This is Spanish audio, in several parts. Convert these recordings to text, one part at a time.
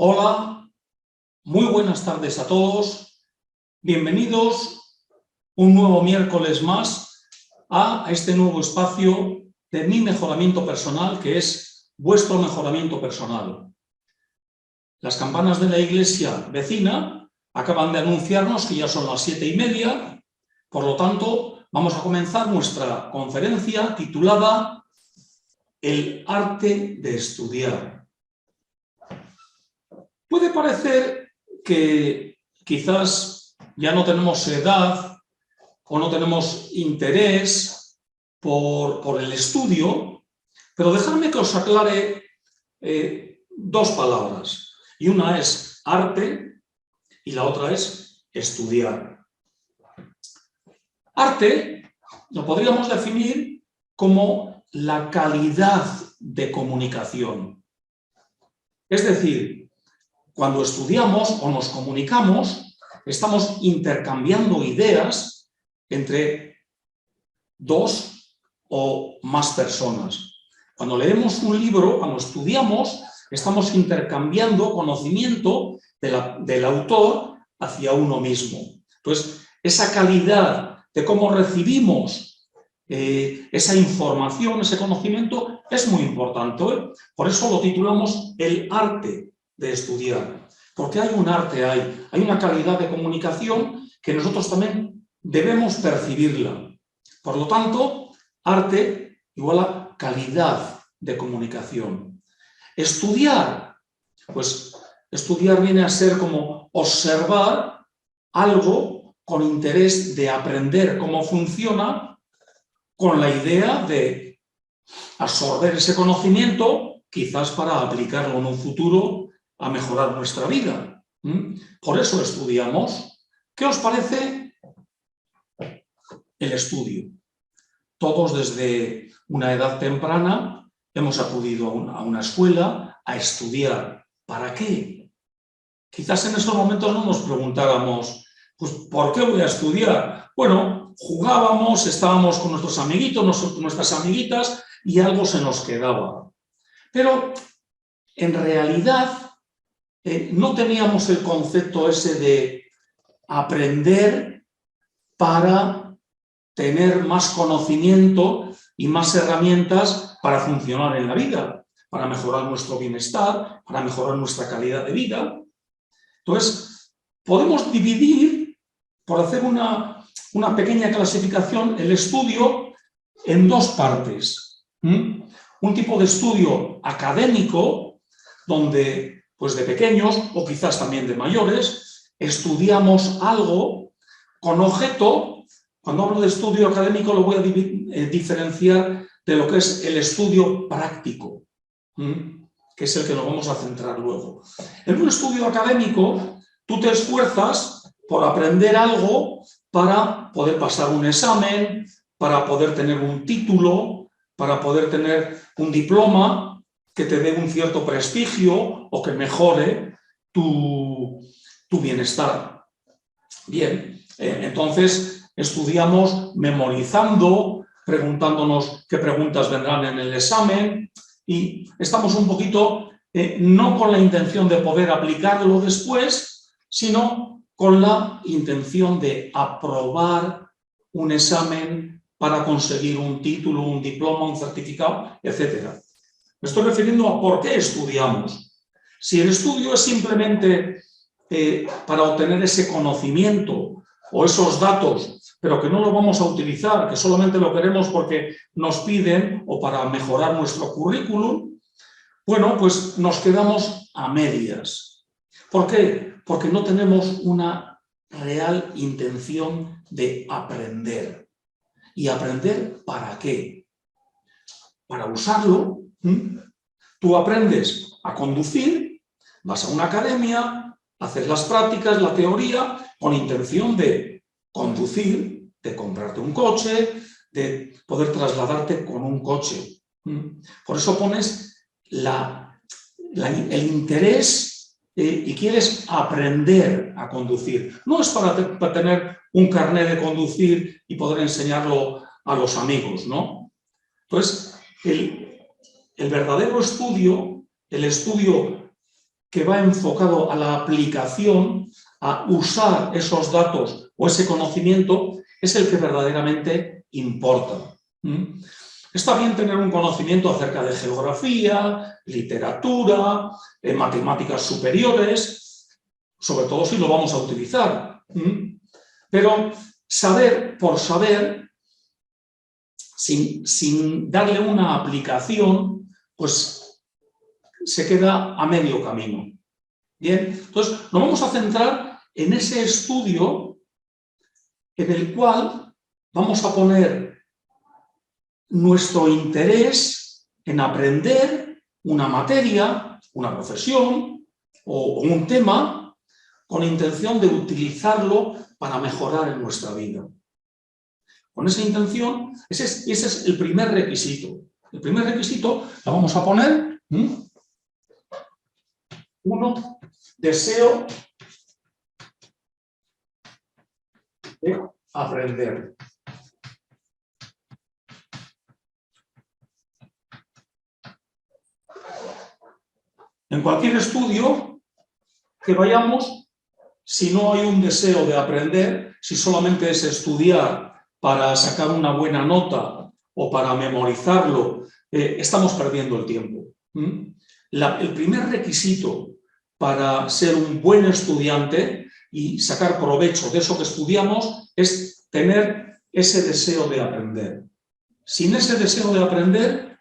Hola, muy buenas tardes a todos. Bienvenidos un nuevo miércoles más a este nuevo espacio de mi mejoramiento personal, que es vuestro mejoramiento personal. Las campanas de la iglesia vecina acaban de anunciarnos que ya son las 7:30, por lo tanto, vamos a comenzar nuestra conferencia titulada El arte de estudiar. Puede parecer que quizás ya no tenemos edad o no tenemos interés por el estudio, pero dejadme que os aclare dos palabras. Y una es arte y la otra es estudiar. Arte lo podríamos definir como la calidad de comunicación. Es decir, cuando estudiamos o nos comunicamos, estamos intercambiando ideas entre dos o más personas. Cuando leemos un libro, cuando estudiamos, estamos intercambiando conocimiento del autor hacia uno mismo. Entonces, esa calidad de cómo recibimos esa información, ese conocimiento, es muy importante. Por eso lo titulamos el arte de estudiar. Porque hay un arte, hay una calidad de comunicación que nosotros también debemos percibirla. Por lo tanto, arte igual a calidad de comunicación. Estudiar, pues estudiar viene a ser como observar algo con interés de aprender cómo funciona, con la idea de absorber ese conocimiento, quizás para aplicarlo en un futuro a mejorar nuestra vida. Por eso estudiamos. ¿Qué os parece el estudio? Todos desde una edad temprana hemos acudido a una escuela a estudiar. ¿Para qué? Quizás en esos momentos no nos preguntáramos, pues, ¿por qué voy a estudiar? Bueno, jugábamos, estábamos con nuestros amiguitos, nuestras amiguitas, y algo se nos quedaba. Pero en realidad no teníamos el concepto ese de aprender para tener más conocimiento y más herramientas para funcionar en la vida, para mejorar nuestro bienestar, para mejorar nuestra calidad de vida. Entonces, podemos dividir, por hacer una pequeña clasificación, el estudio en dos partes. Un tipo de estudio académico, donde pues de pequeños, o quizás también de mayores, estudiamos algo con objeto. Cuando hablo de estudio académico lo voy a diferenciar de lo que es el estudio práctico, que es el que nos vamos a centrar luego. En un estudio académico, tú te esfuerzas por aprender algo para poder pasar un examen, para poder tener un título, para poder tener un diploma que te dé un cierto prestigio o que mejore tu bienestar. Bien, entonces estudiamos memorizando, preguntándonos qué preguntas vendrán en el examen, y estamos un poquito, no con la intención de poder aplicarlo después, sino con la intención de aprobar un examen para conseguir un título, un diploma, un certificado, etc. Me estoy refiriendo a por qué estudiamos. Si el estudio es simplemente para obtener ese conocimiento o esos datos, pero que no lo vamos a utilizar, que solamente lo queremos porque nos piden o para mejorar nuestro currículum, bueno, pues nos quedamos a medias. ¿Por qué? Porque no tenemos una real intención de aprender. ¿Y aprender para qué? Para usarlo. Tú aprendes a conducir, vas a una academia, haces las prácticas, la teoría, con intención de conducir, de comprarte un coche, de poder trasladarte con un coche. Por eso pones el interés y quieres aprender a conducir. No es para tener un carnet de conducir y poder enseñarlo a los amigos, ¿no? Entonces, el verdadero estudio, el estudio que va enfocado a la aplicación, a usar esos datos o ese conocimiento, es el que verdaderamente importa. Está bien tener un conocimiento acerca de geografía, literatura, matemáticas superiores, sobre todo si lo vamos a utilizar. Pero saber por saber, sin darle una aplicación, pues se queda a medio camino. Bien, entonces nos vamos a centrar en ese estudio en el cual vamos a poner nuestro interés en aprender una materia, una profesión o un tema con intención de utilizarlo para mejorar en nuestra vida. Con esa intención, ese es el primer requisito. El primer requisito lo vamos a poner, uno, deseo de aprender. En cualquier estudio que vayamos, si no hay un deseo de aprender, si solamente es estudiar para sacar una buena nota o para memorizarlo, estamos perdiendo el tiempo. El primer requisito para ser un buen estudiante y sacar provecho de eso que estudiamos es tener ese deseo de aprender. Sin ese deseo de aprender,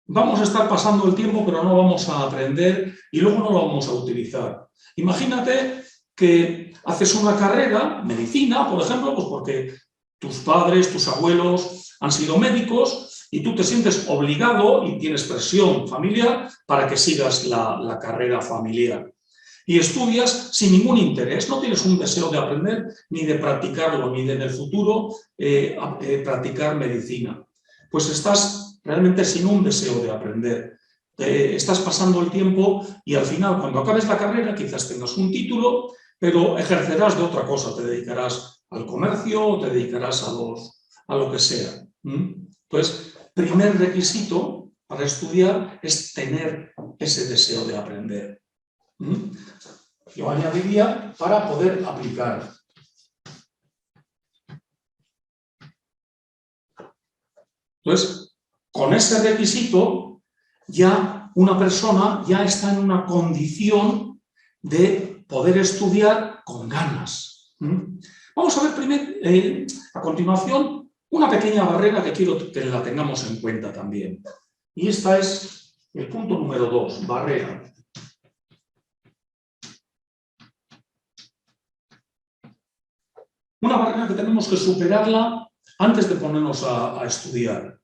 vamos a estar pasando el tiempo, pero no vamos a aprender y luego no lo vamos a utilizar. Imagínate que haces una carrera, medicina, por ejemplo, pues porque tus padres, tus abuelos han sido médicos y tú te sientes obligado y tienes presión familiar para que sigas la carrera familiar. Y estudias sin ningún interés, no tienes un deseo de aprender ni de practicarlo, ni de en el futuro practicar medicina. Pues estás realmente sin un deseo de aprender. Estás pasando el tiempo y al final, cuando acabes la carrera, quizás tengas un título, pero ejercerás de otra cosa, te dedicarás al comercio o te dedicarás a lo que sea. Entonces, primer requisito para estudiar es tener ese deseo de aprender. Yo añadiría para poder aplicar. Entonces, con ese requisito, ya una persona ya está en una condición de poder estudiar con ganas. Vamos a ver primero, a continuación, una pequeña barrera que quiero que la tengamos en cuenta también. Y esta es el punto número 2, barrera. Una barrera que tenemos que superarla antes de ponernos a estudiar.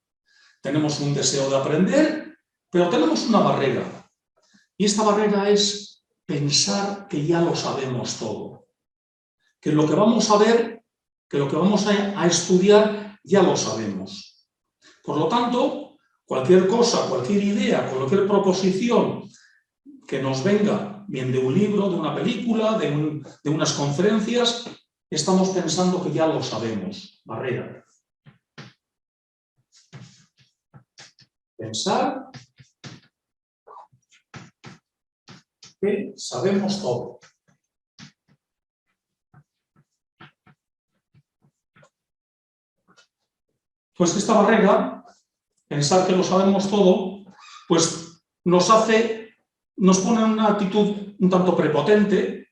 Tenemos un deseo de aprender, pero tenemos una barrera. Y esta barrera es pensar que ya lo sabemos todo. Que lo que vamos a ver, que lo que vamos a estudiar, ya lo sabemos. Por lo tanto, cualquier cosa, cualquier idea, cualquier proposición que nos venga, bien de un libro, de una película, de unas conferencias, estamos pensando que ya lo sabemos. Barrera. Pensar que sabemos todo. Pues esta barrera, pensar que lo sabemos todo, pues nos pone en una actitud un tanto prepotente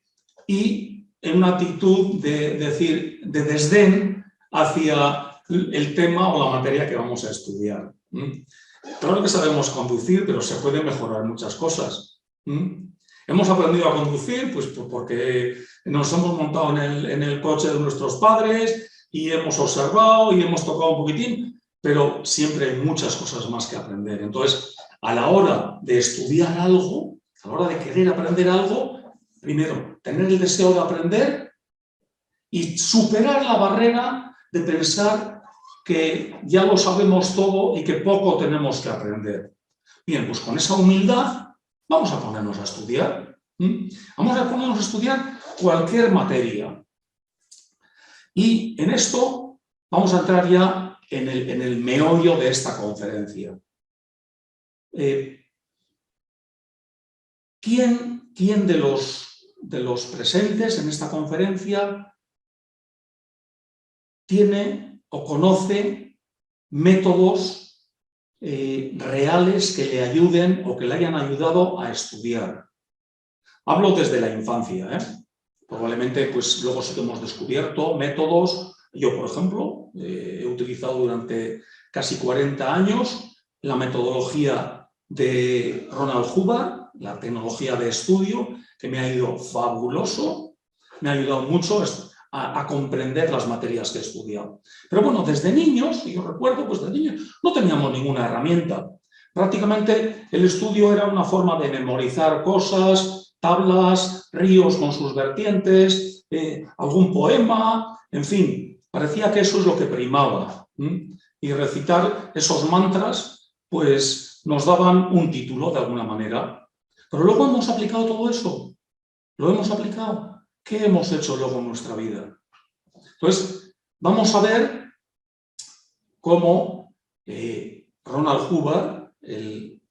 y en una actitud de desdén hacia el tema o la materia que vamos a estudiar. Claro que sabemos conducir, pero se pueden mejorar muchas cosas. Hemos aprendido a conducir pues porque nos hemos montado en el coche de nuestros padres y hemos observado y hemos tocado un poquitín, pero siempre hay muchas cosas más que aprender. Entonces, a la hora de estudiar algo, a la hora de querer aprender algo, primero, tener el deseo de aprender y superar la barrera de pensar que ya lo sabemos todo y que poco tenemos que aprender. Bien, pues con esa humildad vamos a ponernos a estudiar. Vamos a ponernos a estudiar cualquier materia. Y en esto vamos a entrar ya en el meollo de esta conferencia. ¿Quién de los presentes en esta conferencia tiene o conoce métodos reales que le ayuden o que le hayan ayudado a estudiar? Hablo desde la infancia, Probablemente pues, luego sí que hemos descubierto métodos. Yo, por ejemplo, he utilizado durante casi 40 años la metodología de Ronald Hubbard, la tecnología de estudio, que me ha ido fabuloso, me ha ayudado mucho a comprender las materias que he estudiado. Pero bueno, desde niños, yo recuerdo, pues desde niños no teníamos ninguna herramienta. Prácticamente el estudio era una forma de memorizar cosas, tablas, ríos con sus vertientes, algún poema, en fin, parecía que eso es lo que primaba. Y recitar esos mantras, pues nos daban un título de alguna manera. Pero luego hemos aplicado todo eso. ¿Lo hemos aplicado? ¿Qué hemos hecho luego en nuestra vida? Entonces, vamos a ver cómo Ronald Hubbard, el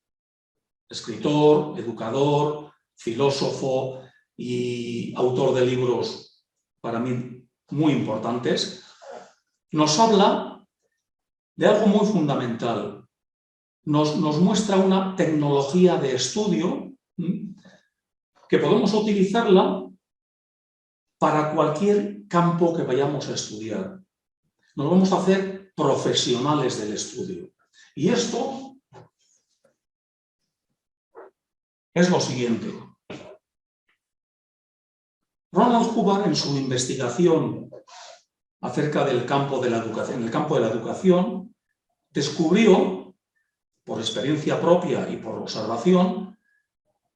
escritor, educador, filósofo y autor de libros para mí muy importantes, nos habla de algo muy fundamental. Nos muestra una tecnología de estudio que podemos utilizarla para cualquier campo que vayamos a estudiar. Nos vamos a hacer profesionales del estudio. Y esto es lo siguiente. Ronald Hubbard, en su investigación acerca del campo de la educación, en el campo de la educación, descubrió, por experiencia propia y por observación,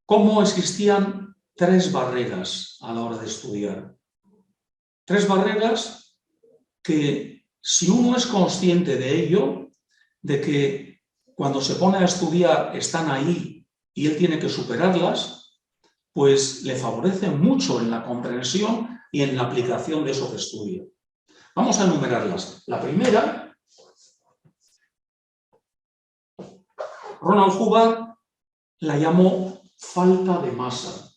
cómo existían 3 barreras a la hora de estudiar. 3 barreras que, si uno es consciente de ello, de que cuando se pone a estudiar están ahí y él tiene que superarlas, pues le favorecen mucho en la comprensión y en la aplicación de eso que estudia. Vamos a enumerarlas. La primera, Ronald Hubbard la llamó falta de masa.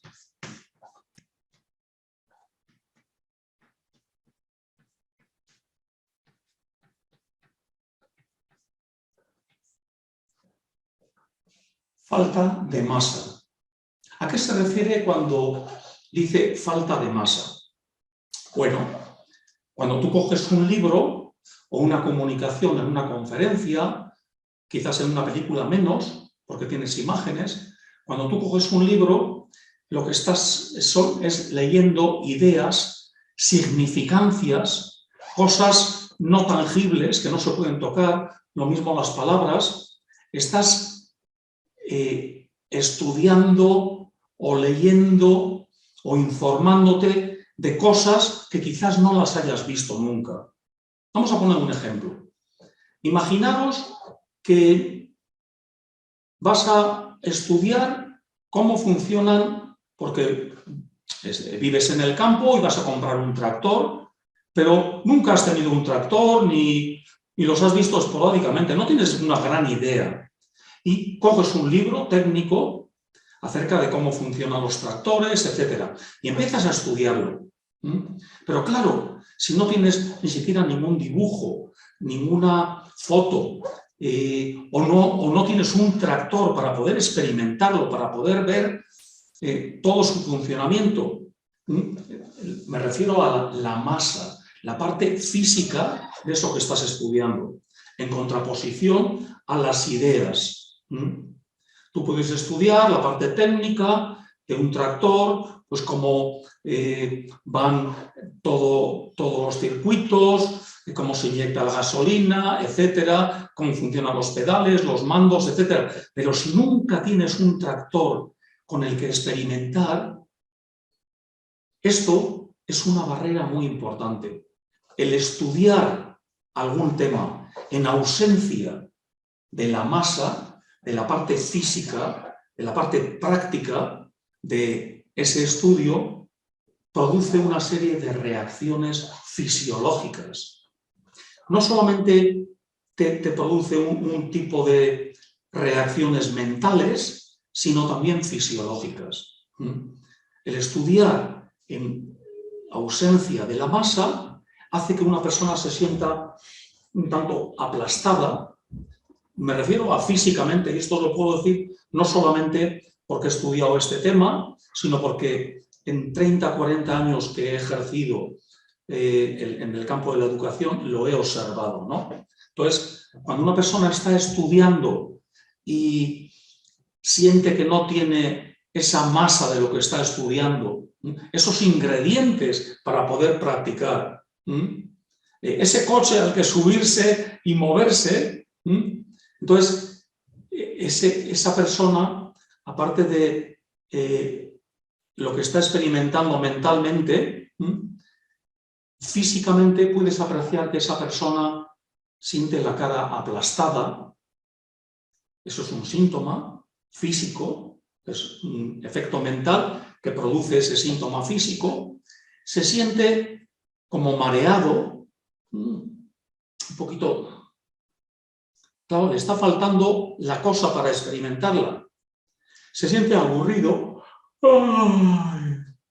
Falta de masa. ¿A qué se refiere cuando dice falta de masa? Bueno, cuando tú coges un libro o una comunicación en una conferencia, quizás en una película menos, porque tienes imágenes, cuando tú coges un libro, lo que estás es leyendo ideas, significancias, cosas no tangibles que no se pueden tocar, lo mismo las palabras, estás estudiando o leyendo o informándote de cosas que quizás no las hayas visto nunca. Vamos a poner un ejemplo. Imaginaros que vas a estudiar cómo funcionan, porque vives en el campo y vas a comprar un tractor, pero nunca has tenido un tractor ni los has visto esporádicamente, no tienes una gran idea. Y coges un libro técnico acerca de cómo funcionan los tractores, etc. Y empiezas a estudiarlo. Pero claro, si no tienes ni siquiera ningún dibujo, ninguna foto, o no tienes un tractor para poder experimentarlo, para poder ver todo su funcionamiento, me refiero a la masa, la parte física de eso que estás estudiando, en contraposición a las ideas. Tú puedes estudiar la parte técnica de un tractor, pues cómo van todos los circuitos, cómo se inyecta la gasolina, etcétera, cómo funcionan los pedales, los mandos, etcétera. Pero si nunca tienes un tractor con el que experimentar, esto es una barrera muy importante. El estudiar algún tema en ausencia de la masa, de la parte física, de la parte práctica de ese estudio, produce una serie de reacciones fisiológicas. No solamente te produce un tipo de reacciones mentales, sino también fisiológicas. El estudiar en ausencia de la masa hace que una persona se sienta un tanto aplastada. Me refiero a físicamente, y esto lo puedo decir no solamente porque he estudiado este tema, sino porque en 30, 40 años que he ejercido en el campo de la educación lo he observado, ¿no? Entonces, cuando una persona está estudiando y siente que no tiene esa masa de lo que está estudiando, esos ingredientes para poder practicar, ese coche al que subirse y moverse, entonces esa persona, aparte de lo que está experimentando mentalmente, físicamente puedes apreciar que esa persona siente la cara aplastada. Eso es un síntoma físico, es un efecto mental que produce ese síntoma físico. Se siente como mareado, un poquito. Claro, le está faltando la cosa para experimentarla. Se siente aburrido.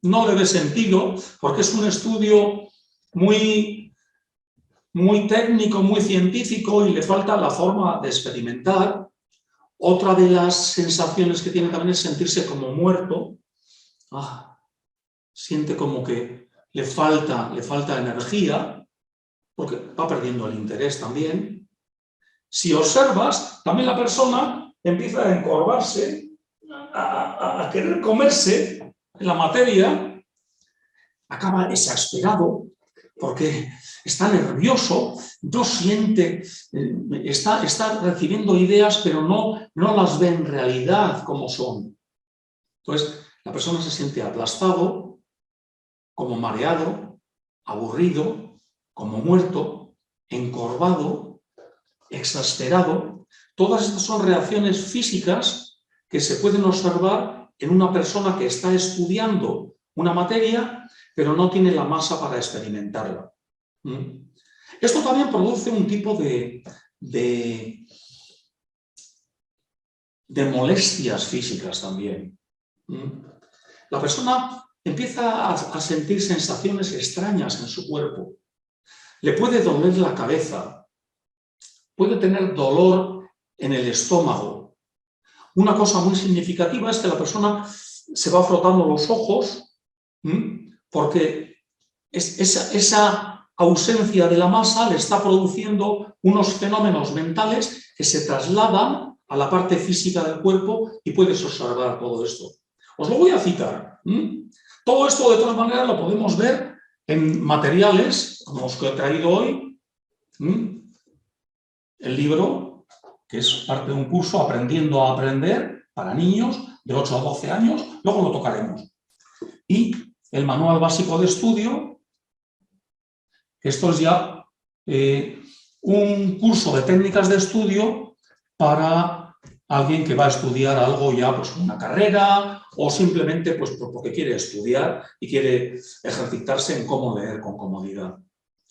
No le ve sentido, porque es un estudio muy técnico, muy científico, y le falta la forma de experimentar. Otra de las sensaciones que tiene también es sentirse como muerto. Siente como que le falta energía, porque va perdiendo el interés también. Si observas, también la persona empieza a encorvarse, a querer comerse la materia, acaba exasperado, porque está nervioso, no siente, está recibiendo ideas, pero no las ve en realidad como son. Entonces, la persona se siente aplastado, como mareado, aburrido, como muerto, encorvado, exasperado. Todas estas son reacciones físicas que se pueden observar en una persona que está estudiando una materia, pero no tiene la masa para experimentarla. Esto también produce un tipo de molestias físicas también. La persona empieza a sentir sensaciones extrañas en su cuerpo. Le puede doler la cabeza, puede tener dolor en el estómago. Una cosa muy significativa es que la persona se va frotando los ojos, porque esa ausencia de la masa le está produciendo unos fenómenos mentales que se trasladan a la parte física del cuerpo, y puedes observar todo esto. Os lo voy a citar. Todo esto, de todas maneras, lo podemos ver en materiales como los que he traído hoy. El libro, que es parte de un curso Aprendiendo a Aprender para niños de 8 a 12 años, luego lo tocaremos. Y el manual básico de estudio, que esto es ya un curso de técnicas de estudio para alguien que va a estudiar algo ya, pues una carrera, o simplemente pues porque quiere estudiar y quiere ejercitarse en cómo leer con comodidad.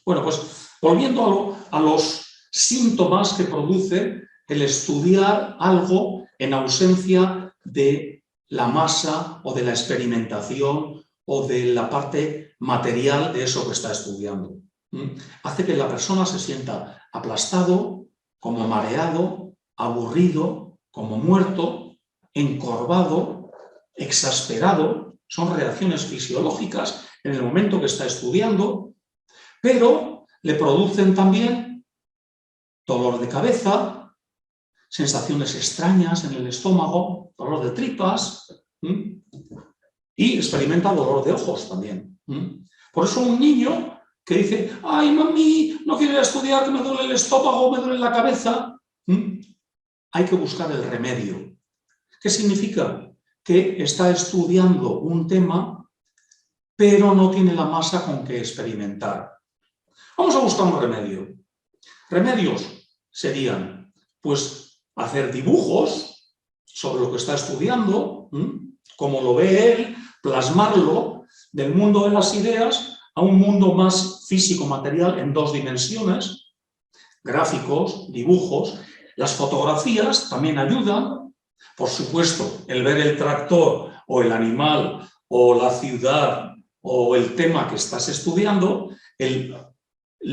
Bueno, pues volviendo a los síntomas que produce el estudiar algo en ausencia de la masa o de la experimentación o de la parte material de eso que está estudiando. Hace que la persona se sienta aplastado, como mareado, aburrido, como muerto, encorvado, exasperado. Son reacciones fisiológicas en el momento que está estudiando, pero le producen también dolor de cabeza, sensaciones extrañas en el estómago, dolor de tripas, y experimenta dolor de ojos también. Por eso un niño que dice: ¡ay, mami, no quiero ir a estudiar, que me duele el estómago, me duele la cabeza! Hay que buscar el remedio. ¿Qué significa? Que está estudiando un tema, pero no tiene la masa con que experimentar. Vamos a buscar un remedio. Remedios serían, pues, hacer dibujos sobre lo que está estudiando, como lo ve él, plasmarlo del mundo de las ideas a un mundo más físico-material en 2 dimensiones, gráficos, dibujos. Las fotografías también ayudan, Por supuesto, el ver el tractor o el animal o la ciudad o el tema que estás estudiando, el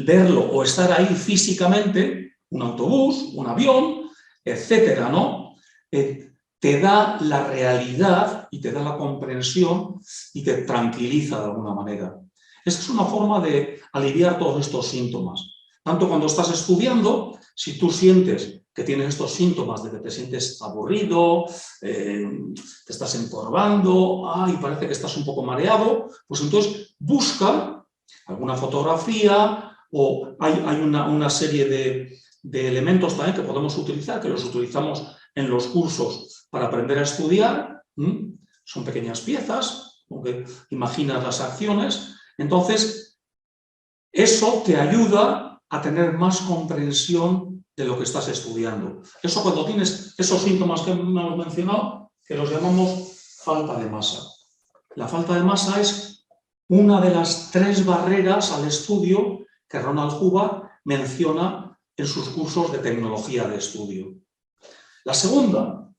verlo o estar ahí físicamente, un autobús, un avión, etcétera, ¿no? Te da la realidad y te da la comprensión y te tranquiliza de alguna manera. Esta es una forma de aliviar todos estos síntomas. Tanto cuando estás estudiando, si tú sientes que tienes estos síntomas de que te sientes aburrido, te estás encorvando, parece que estás un poco mareado, pues entonces busca alguna fotografía o hay una serie de elementos también que podemos utilizar, que los utilizamos en los cursos para aprender a estudiar. Son pequeñas piezas, porque imaginas las acciones. Entonces, eso te ayuda a tener más comprensión de lo que estás estudiando. Eso cuando tienes esos síntomas que hemos mencionado, que los llamamos falta de masa. La falta de masa es una de las 3 barreras al estudio que Ronald Hubbard menciona en sus cursos de tecnología de estudio. La segunda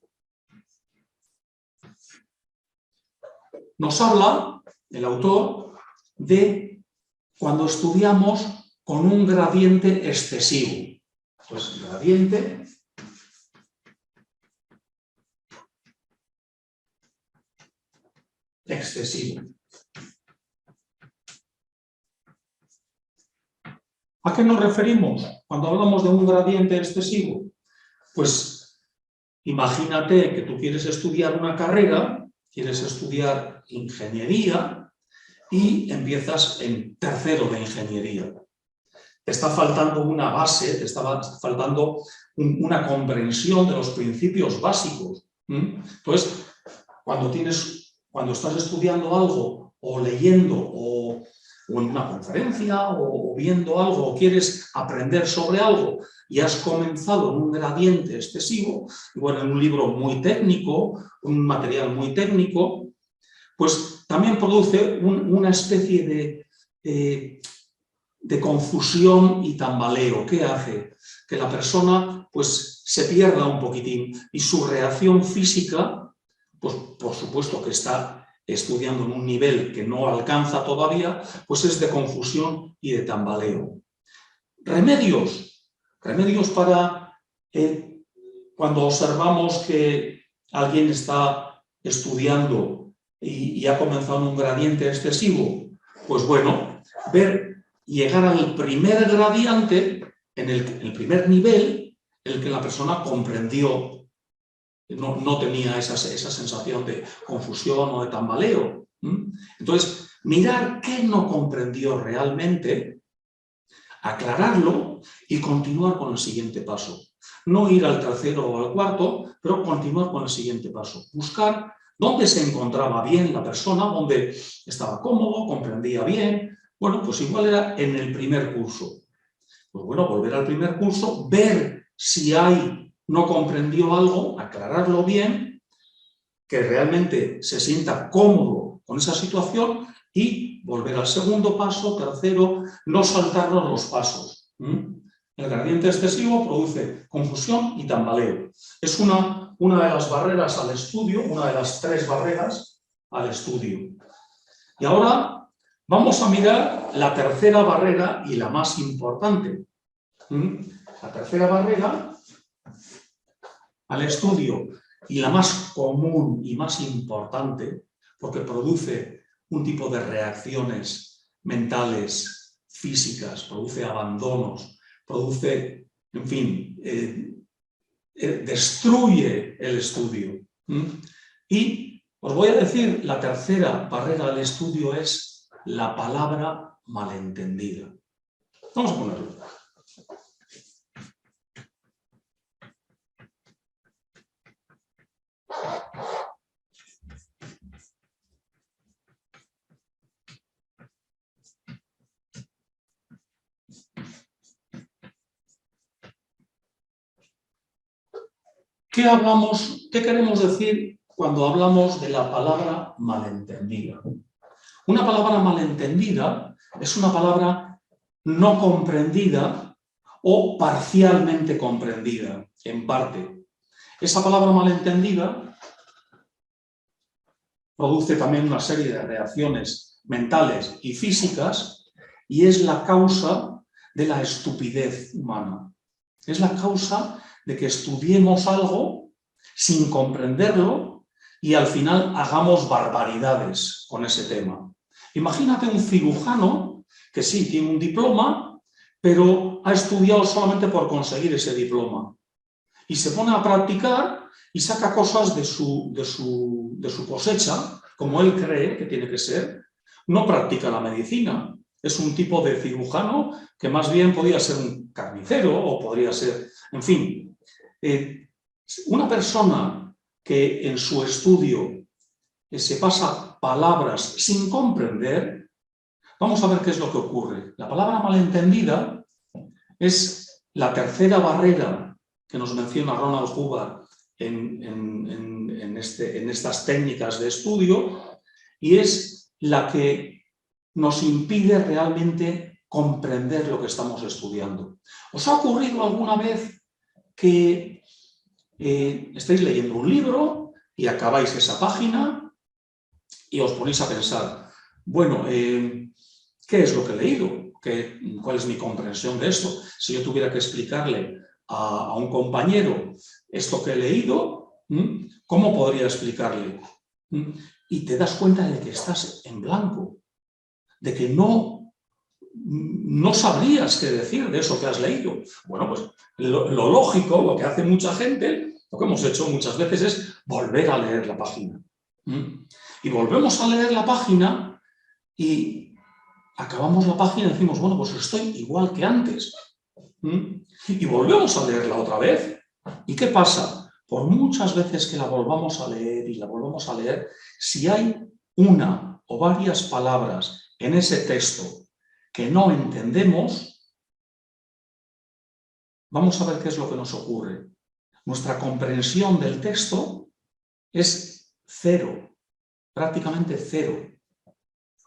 nos habla, el autor, de cuando estudiamos con un gradiente excesivo. Pues gradiente excesivo. ¿A qué nos referimos cuando hablamos de un gradiente excesivo? Pues imagínate que tú quieres estudiar una carrera, quieres estudiar ingeniería y empiezas en tercero de ingeniería. Te está faltando una base, te está faltando una comprensión de los principios básicos. Entonces, cuando estás estudiando algo o leyendo o en una conferencia o viendo algo o quieres aprender sobre algo y has comenzado en un gradiente excesivo, en un libro muy técnico, un material muy técnico, pues también produce una especie de confusión y tambaleo. ¿Qué hace? Que la persona pues, se pierda un poquitín y su reacción física, pues por supuesto que está estudiando en un nivel que no alcanza todavía, pues es de confusión y de tambaleo. Remedios para cuando observamos que alguien está estudiando y ha comenzado en un gradiente excesivo, pues bueno, llegar al primer gradiente, en el primer nivel, en el que la persona comprendió, no tenía esa sensación de confusión o de tambaleo. Entonces, mirar qué no comprendió realmente, aclararlo y continuar con el siguiente paso. No ir al tercero o al cuarto, pero continuar con el siguiente paso. Buscar dónde se encontraba bien la persona, dónde estaba cómodo, comprendía bien. Bueno, pues igual era en el primer curso. Pues bueno, volver al primer curso, ver si no comprendió algo, aclararlo bien, que realmente se sienta cómodo con esa situación y volver al segundo paso, tercero, no saltarnos los pasos. El gradiente excesivo produce confusión y tambaleo. Es una de las barreras al estudio, una de las 3 barreras al estudio. Y ahora vamos a mirar la tercera barrera y la más importante. La tercera barrera al estudio y la más común y más importante, porque produce un tipo de reacciones mentales, físicas, produce abandonos, produce, en fin, destruye el estudio. Y os voy a decir, la tercera barrera al estudio es la palabra malentendida. Vamos a ponerlo. ¿Qué queremos decir cuando hablamos de la palabra malentendida? Una palabra malentendida es una palabra no comprendida o parcialmente comprendida, en parte. esa palabra malentendida produce también una serie de reacciones mentales y físicas y es la causa de la estupidez humana. Es la causa de que estudiemos algo sin comprenderlo y al final hagamos barbaridades con ese tema. Imagínate un cirujano que sí tiene un diploma, pero ha estudiado solamente por conseguir ese diploma. Y se pone a practicar y saca cosas de su cosecha, como él cree que tiene que ser. No practica la medicina. Es un tipo de cirujano que más bien podría ser un carnicero o podría ser, en fin, una persona que en su estudio se pasa palabras sin comprender. Vamos a ver qué es lo que ocurre. La palabra malentendida es la tercera barrera que nos menciona Ronald Hubbard en estas técnicas de estudio y es la que nos impide realmente comprender lo que estamos estudiando. ¿Os ha ocurrido alguna vez que estáis leyendo un libro y acabáis esa página y os ponéis a pensar, bueno, ¿qué es lo que he leído? ¿Cuál es mi comprensión de esto? Si yo tuviera que explicarle a un compañero esto que he leído, ¿cómo podría explicarle? Y te das cuenta de que estás en blanco, de que no sabrías qué decir de eso que has leído. Bueno, pues lo lógico, lo que hace mucha gente, lo que hemos hecho muchas veces es volver a leer la página. Y volvemos a leer la página y acabamos la página y decimos, bueno, pues estoy igual que antes. Y volvemos a leerla otra vez. ¿Y qué pasa? Por muchas veces que la volvamos a leer y la volvamos a leer, si hay una o varias palabras en ese texto que no entendemos, vamos a ver qué es lo que nos ocurre. Nuestra comprensión del texto es cero, prácticamente cero.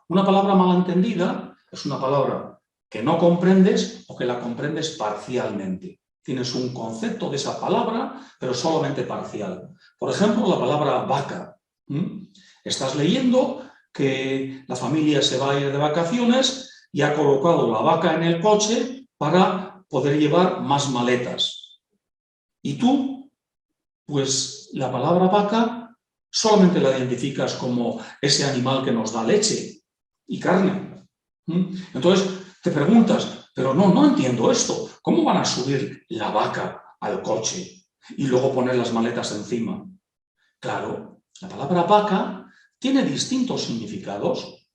Una palabra malentendida es una palabra que no comprendes o que la comprendes parcialmente. Tienes un concepto de esa palabra, pero solamente parcial. Por ejemplo, la palabra vaca. Estás leyendo que la familia se va a ir de vacaciones y ha colocado la vaca en el coche para poder llevar más maletas. Y tú, pues la palabra vaca solamente la identificas como ese animal que nos da leche y carne. Entonces te preguntas, pero no entiendo esto. ¿Cómo van a subir la vaca al coche y luego poner las maletas encima? Claro, la palabra vaca tiene distintos significados.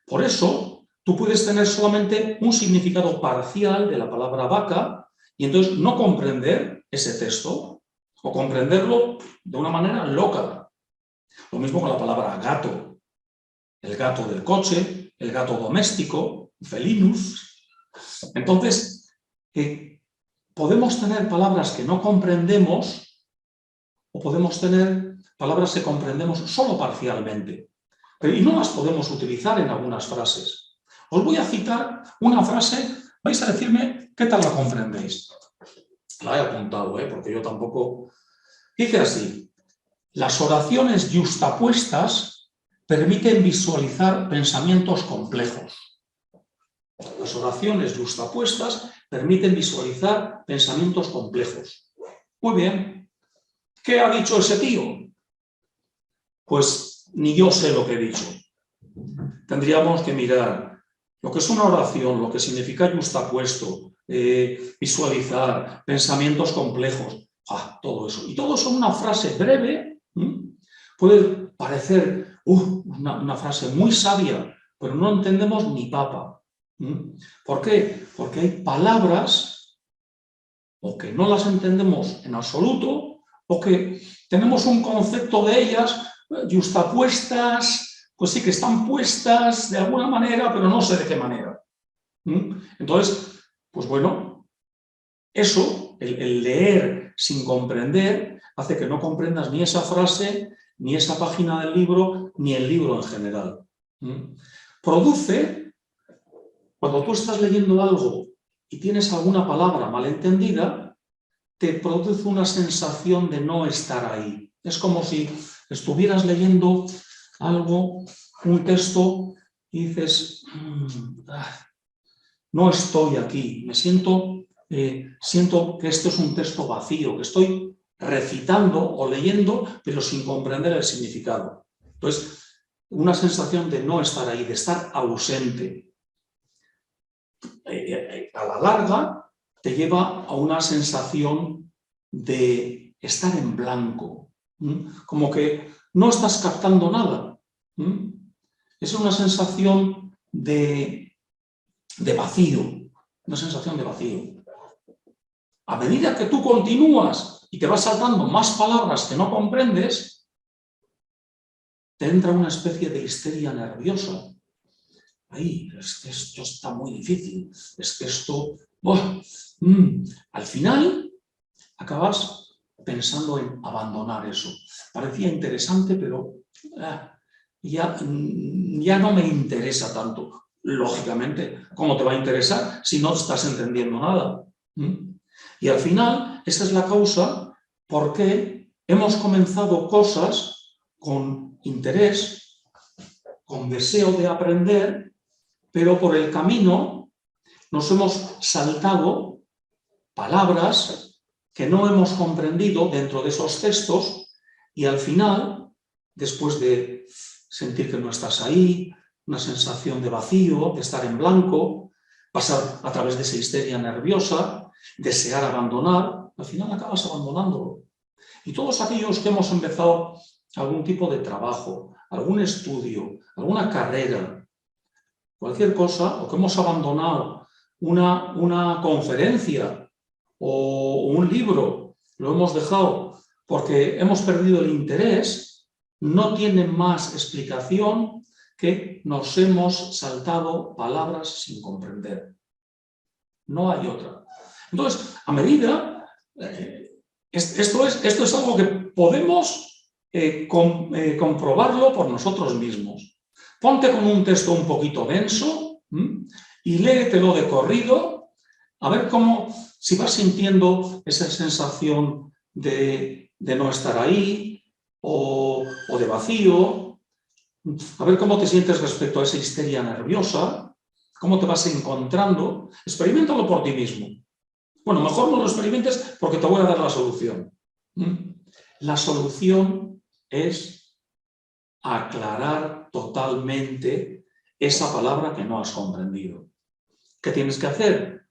Por eso, tú puedes tener solamente un significado parcial de la palabra vaca y entonces no comprender ese texto o comprenderlo de una manera loca. Lo mismo con la palabra gato. El gato del coche, el gato doméstico, felinus. Entonces, podemos tener palabras que no comprendemos o podemos tener palabras que comprendemos solo parcialmente. Y no las podemos utilizar en algunas frases. Os voy a citar una frase, vais a decirme qué tal la comprendéis. La he apuntado, porque yo tampoco... Dice así, las oraciones yuxtapuestas permiten visualizar pensamientos complejos. Las oraciones yuxtapuestas permiten visualizar pensamientos complejos. Muy bien. ¿Qué ha dicho ese tío? Pues ni yo sé lo que he dicho. Tendríamos que mirar lo que es una oración, lo que significa yuxtapuesto, visualizar, pensamientos complejos, todo eso. Y todo eso en una frase breve, puede parecer una frase muy sabia, pero no entendemos ni papa. ¿Por qué? Porque hay palabras o que no las entendemos en absoluto o que tenemos un concepto de ellas yuxtapuestas, pues sí que están puestas de alguna manera, pero no sé de qué manera. Entonces, pues bueno, eso, el leer sin comprender, hace que no comprendas ni esa frase, ni esa página del libro, ni el libro en general. Produce, cuando tú estás leyendo algo y tienes alguna palabra malentendida, te produce una sensación de no estar ahí. Es como si estuvieras leyendo algo, un texto, y dices, no estoy aquí, me siento que esto es un texto vacío, que estoy recitando o leyendo, pero sin comprender el significado. Entonces, una sensación de no estar ahí, de estar ausente. A la larga, te lleva a una sensación de estar en blanco, como que no estás captando nada. Es una sensación de vacío, una sensación de vacío. A medida que tú continúas y te vas saltando más palabras que no comprendes, te entra una especie de histeria nerviosa. Ay, es que esto está muy difícil, es que esto... Al final, acabas pensando en abandonar eso. Parecía interesante, pero ya no me interesa tanto. Lógicamente, ¿cómo te va a interesar si no estás entendiendo nada? Y al final, esa es la causa por qué hemos comenzado cosas con interés, con deseo de aprender, pero por el camino nos hemos saltado palabras que no hemos comprendido dentro de esos textos y al final, después de sentir que no estás ahí, una sensación de vacío, de estar en blanco, pasar a través de esa histeria nerviosa, desear abandonar, al final acabas abandonándolo. Y todos aquellos que hemos empezado algún tipo de trabajo, algún estudio, alguna carrera, cualquier cosa, o que hemos abandonado una conferencia o un libro, lo hemos dejado porque hemos perdido el interés, no tiene más explicación que nos hemos saltado palabras sin comprender. No hay otra. Entonces, a medida, esto es algo que podemos comprobarlo por nosotros mismos. Ponte con un texto un poquito denso y léetelo de corrido, a ver si vas sintiendo esa sensación de no estar ahí o de vacío, a ver cómo te sientes respecto a esa histeria nerviosa, cómo te vas encontrando. Experiméntalo por ti mismo. Bueno, mejor no lo experimentes porque te voy a dar la solución. La solución es aclarar totalmente esa palabra que no has comprendido. ¿Qué tienes que hacer?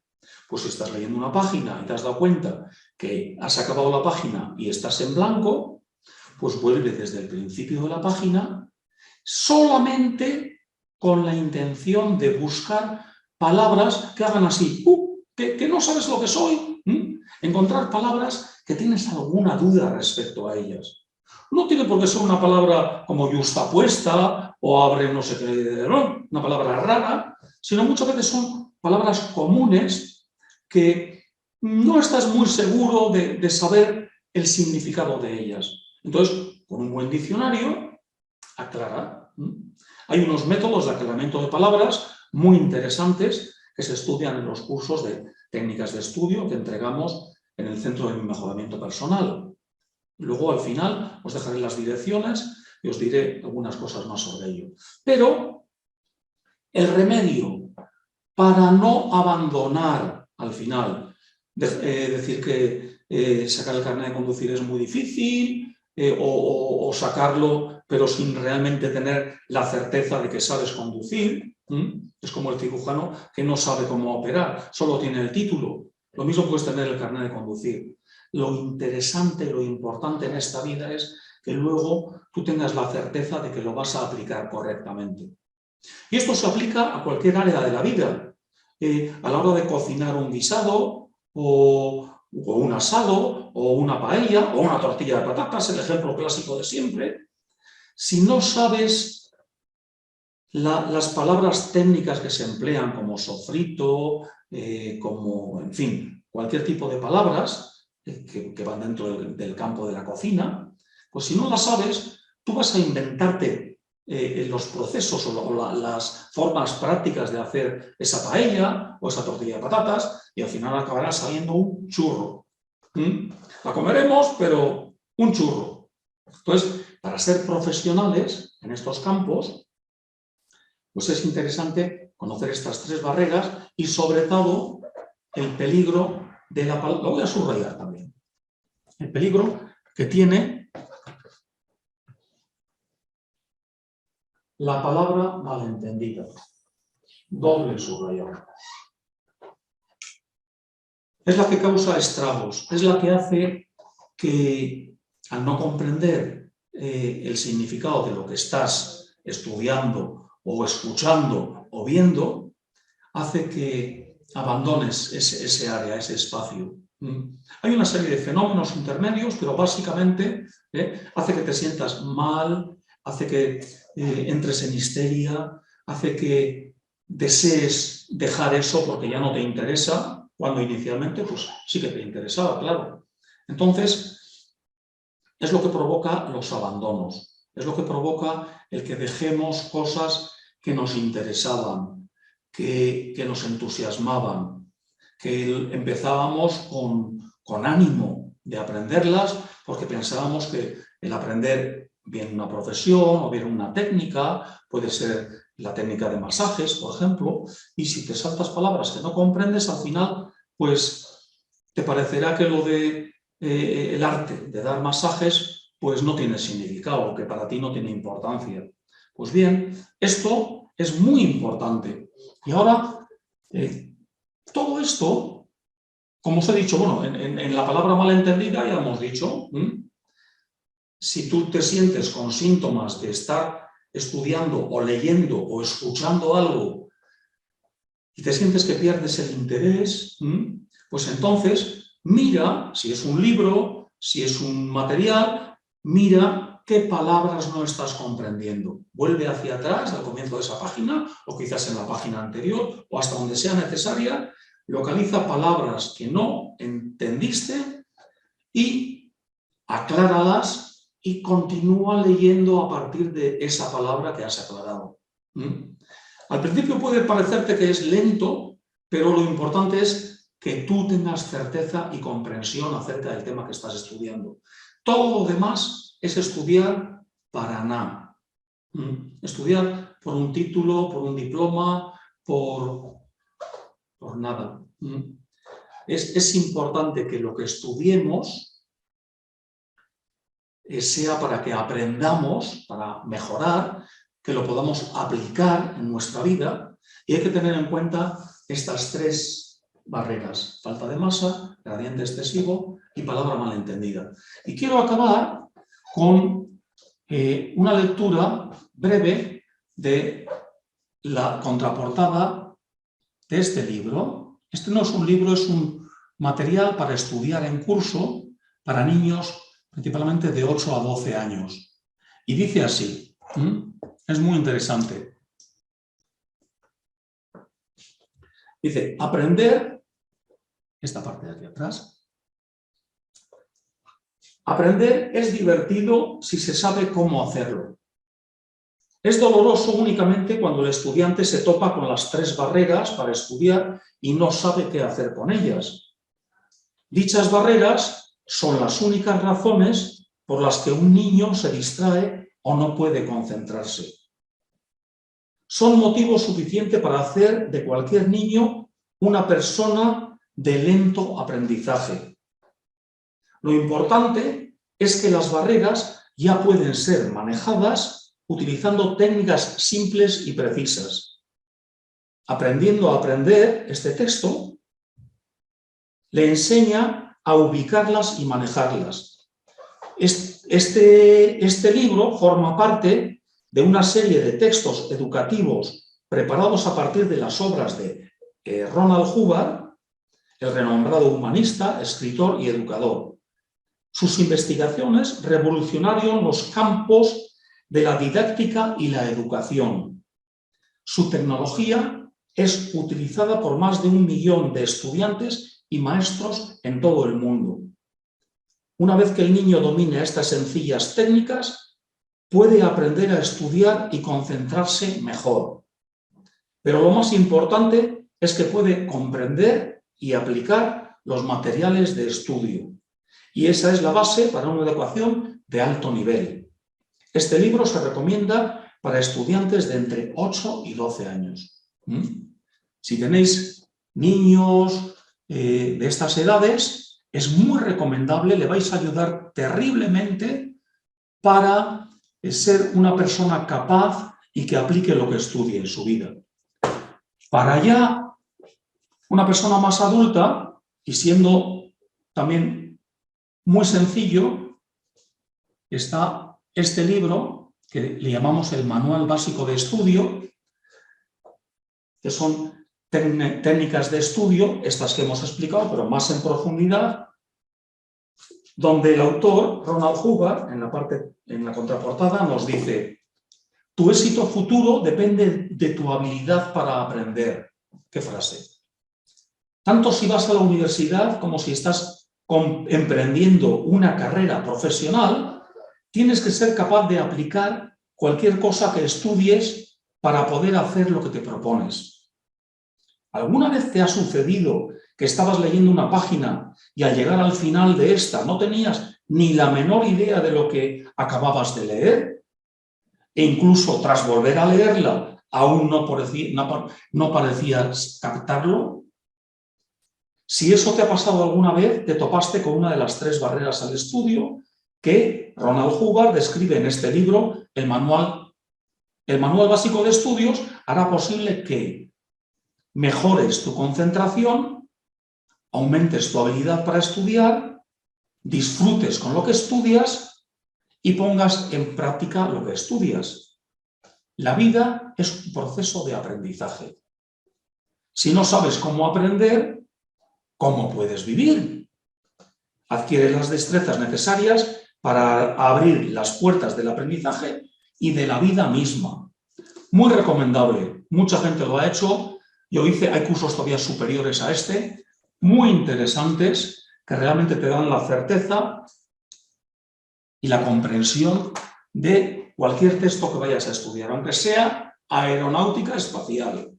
Pues si estás leyendo una página y te has dado cuenta que has acabado la página y estás en blanco, pues vuelve desde el principio de la página solamente con la intención de buscar palabras que hagan así, que no sabes lo que soy, encontrar palabras que tienes alguna duda respecto a ellas. No tiene por qué ser una palabra como yustapuesta o abre no sé qué, una palabra rara, sino muchas veces son palabras comunes que no estás muy seguro de saber el significado de ellas. Entonces, con un buen diccionario, aclara. Hay unos métodos de aclaramiento de palabras muy interesantes que se estudian en los cursos de técnicas de estudio que entregamos en el Centro de Mejoramiento Personal. Luego, al final, os dejaré las direcciones y os diré algunas cosas más sobre ello. Pero el remedio para no abandonar al final, decir que sacar el carnet de conducir es muy difícil o sacarlo pero sin realmente tener la certeza de que sabes conducir. Es como el cirujano que no sabe cómo operar, solo tiene el título. Lo mismo puedes tener el carnet de conducir. Lo interesante, lo importante en esta vida es que luego tú tengas la certeza de que lo vas a aplicar correctamente. Y esto se aplica a cualquier área de la vida. A la hora de cocinar un guisado o un asado o una paella o una tortilla de patatas, el ejemplo clásico de siempre. Si no sabes las palabras técnicas que se emplean como sofrito, como, en fin, cualquier tipo de palabras que van dentro del campo de la cocina, pues si no las sabes, tú vas a inventarte los procesos o las formas prácticas de hacer esa paella o esa tortilla de patatas y al final acabará saliendo un churro. La comeremos, pero un churro. Entonces, para ser profesionales en estos campos, pues es interesante conocer estas tres barreras y, sobre todo, el peligro de la palabra. Lo voy a subrayar también. El peligro que tiene la palabra malentendida. Doble subrayado. Es la que causa estragos, es la que hace que, al no comprender el significado de lo que estás estudiando o escuchando o viendo, hace que abandones ese área, ese espacio. Hay una serie de fenómenos intermedios, pero básicamente hace que te sientas mal, hace que entres en histeria, hace que desees dejar eso porque ya no te interesa, cuando inicialmente pues sí que te interesaba, claro. Entonces, es lo que provoca los abandonos, es lo que provoca el que dejemos cosas que nos interesaban, que nos entusiasmaban, que empezábamos con ánimo de aprenderlas porque pensábamos que el aprender bien una profesión o bien una técnica, puede ser la técnica de masajes, por ejemplo, y si te saltas palabras que no comprendes, al final, pues te parecerá que lo de el arte de dar masajes, pues no tiene significado, que para ti no tiene importancia. Pues bien, esto es muy importante. Y ahora, todo esto, como os he dicho, bueno, en la palabra malentendida ya hemos dicho, si tú te sientes con síntomas de estar estudiando o leyendo o escuchando algo y te sientes que pierdes el interés, pues entonces mira, si es un libro, si es un material, mira qué palabras no estás comprendiendo. Vuelve hacia atrás, al comienzo de esa página, o quizás en la página anterior, o hasta donde sea necesaria, localiza palabras que no entendiste y acláralas y continúa leyendo a partir de esa palabra que has aclarado. Al principio puede parecerte que es lento, pero lo importante es que tú tengas certeza y comprensión acerca del tema que estás estudiando. Todo lo demás es estudiar para nada. Estudiar por un título, por un diploma, por nada. Es importante que lo que estudiemos sea para que aprendamos, para mejorar, que lo podamos aplicar en nuestra vida, y hay que tener en cuenta estas tres barreras: falta de masa, gradiente excesivo y palabra malentendida. Y quiero acabar con una lectura breve de la contraportada de este libro. Este no es un libro, es un material para estudiar en curso para niños principalmente de 8 a 12 años. Y dice así, es muy interesante. Dice, aprender, esta parte de aquí atrás, aprender es divertido si se sabe cómo hacerlo. Es doloroso únicamente cuando el estudiante se topa con las tres barreras para estudiar y no sabe qué hacer con ellas. Dichas barreras son las únicas razones por las que un niño se distrae o no puede concentrarse. Son motivo suficiente para hacer de cualquier niño una persona de lento aprendizaje. Lo importante es que las barreras ya pueden ser manejadas utilizando técnicas simples y precisas. Aprendiendo a aprender, este texto le enseña a ubicarlas y manejarlas. Este libro forma parte de una serie de textos educativos preparados a partir de las obras de Ronald Hubbard, el renombrado humanista, escritor y educador. Sus investigaciones revolucionaron los campos de la didáctica y la educación. Su tecnología es utilizada por más de 1 millón de estudiantes y maestros en todo el mundo. Una vez que el niño domine estas sencillas técnicas, puede aprender a estudiar y concentrarse mejor. Pero lo más importante es que puede comprender y aplicar los materiales de estudio. Y esa es la base para una educación de alto nivel. Este libro se recomienda para estudiantes de entre 8 y 12 años. Si tenéis niños de estas edades, es muy recomendable, le vais a ayudar terriblemente para ser una persona capaz y que aplique lo que estudie en su vida. Para ya una persona más adulta, y siendo también muy sencillo, está este libro que le llamamos el Manual Básico de Estudio, que son técnicas de estudio, estas que hemos explicado, pero más en profundidad, donde el autor, Ronald Hubbard, en la contraportada, nos dice: tu éxito futuro depende de tu habilidad para aprender. ¿Qué frase? Tanto si vas a la universidad como si estás emprendiendo una carrera profesional, tienes que ser capaz de aplicar cualquier cosa que estudies para poder hacer lo que te propones. ¿Alguna vez te ha sucedido que estabas leyendo una página y al llegar al final de esta no tenías ni la menor idea de lo que acababas de leer? E incluso tras volver a leerla, aún no parecías captarlo. Si eso te ha pasado alguna vez, te topaste con una de las 3 barreras al estudio que Ronald Hubbard describe en este libro, el Manual Básico de Estudios. Hará posible que mejores tu concentración, aumentes tu habilidad para estudiar, disfrutes con lo que estudias y pongas en práctica lo que estudias. La vida es un proceso de aprendizaje. Si no sabes cómo aprender, ¿cómo puedes vivir? Adquiere las destrezas necesarias para abrir las puertas del aprendizaje y de la vida misma. Muy recomendable, mucha gente lo ha hecho. Hay cursos todavía superiores a este, muy interesantes, que realmente te dan la certeza y la comprensión de cualquier texto que vayas a estudiar, aunque sea aeronáutica espacial.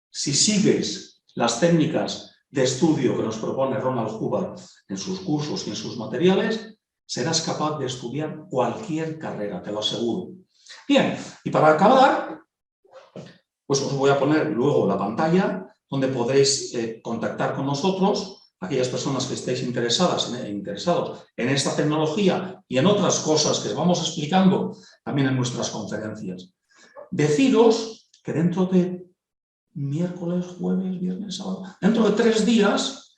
Si sigues las técnicas de estudio que nos propone Ronald Hubbard en sus cursos y en sus materiales, serás capaz de estudiar cualquier carrera, te lo aseguro. Bien, y para acabar, pues os voy a poner luego la pantalla donde podréis contactar con nosotros, aquellas personas que estéis interesados en esta tecnología y en otras cosas que vamos explicando también en nuestras conferencias. Deciros que dentro de miércoles, jueves, viernes, sábado, dentro de 3 días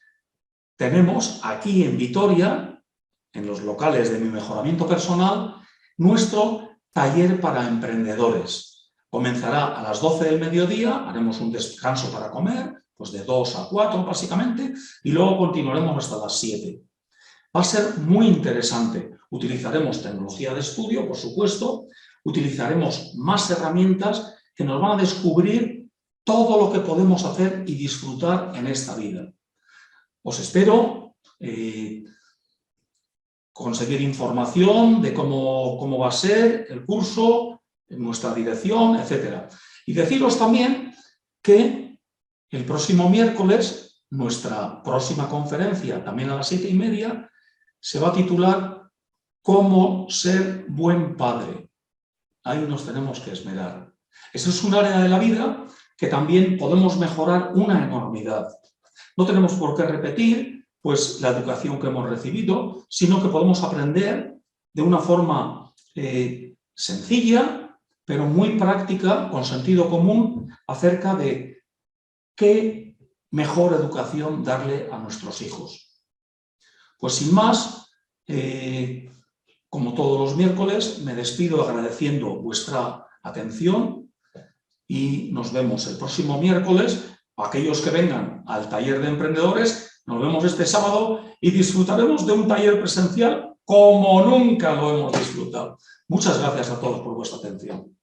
tenemos aquí en Vitoria, en los locales de Mi Mejoramiento Personal, nuestro taller para emprendedores. Comenzará a las 12 del mediodía, haremos un descanso para comer, pues de 2 a 4 básicamente, y luego continuaremos hasta las 7. Va a ser muy interesante. Utilizaremos tecnología de estudio, por supuesto, utilizaremos más herramientas que nos van a descubrir todo lo que podemos hacer y disfrutar en esta vida. Os espero conseguir información de cómo va a ser el curso, en nuestra dirección, etc. Y deciros también que el próximo miércoles, nuestra próxima conferencia, también a las 7:30, se va a titular ¿Cómo ser buen padre? Ahí nos tenemos que esmerar. Eso es un área de la vida que también podemos mejorar una enormidad. No tenemos por qué repetir pues, la educación que hemos recibido, sino que podemos aprender de una forma sencilla, pero muy práctica, con sentido común, acerca de qué mejor educación darle a nuestros hijos. Pues sin más, como todos los miércoles, me despido agradeciendo vuestra atención y nos vemos el próximo miércoles. Aquellos que vengan al taller de emprendedores, nos vemos este sábado y disfrutaremos de un taller presencial como nunca lo hemos disfrutado. Muchas gracias a todos por vuestra atención.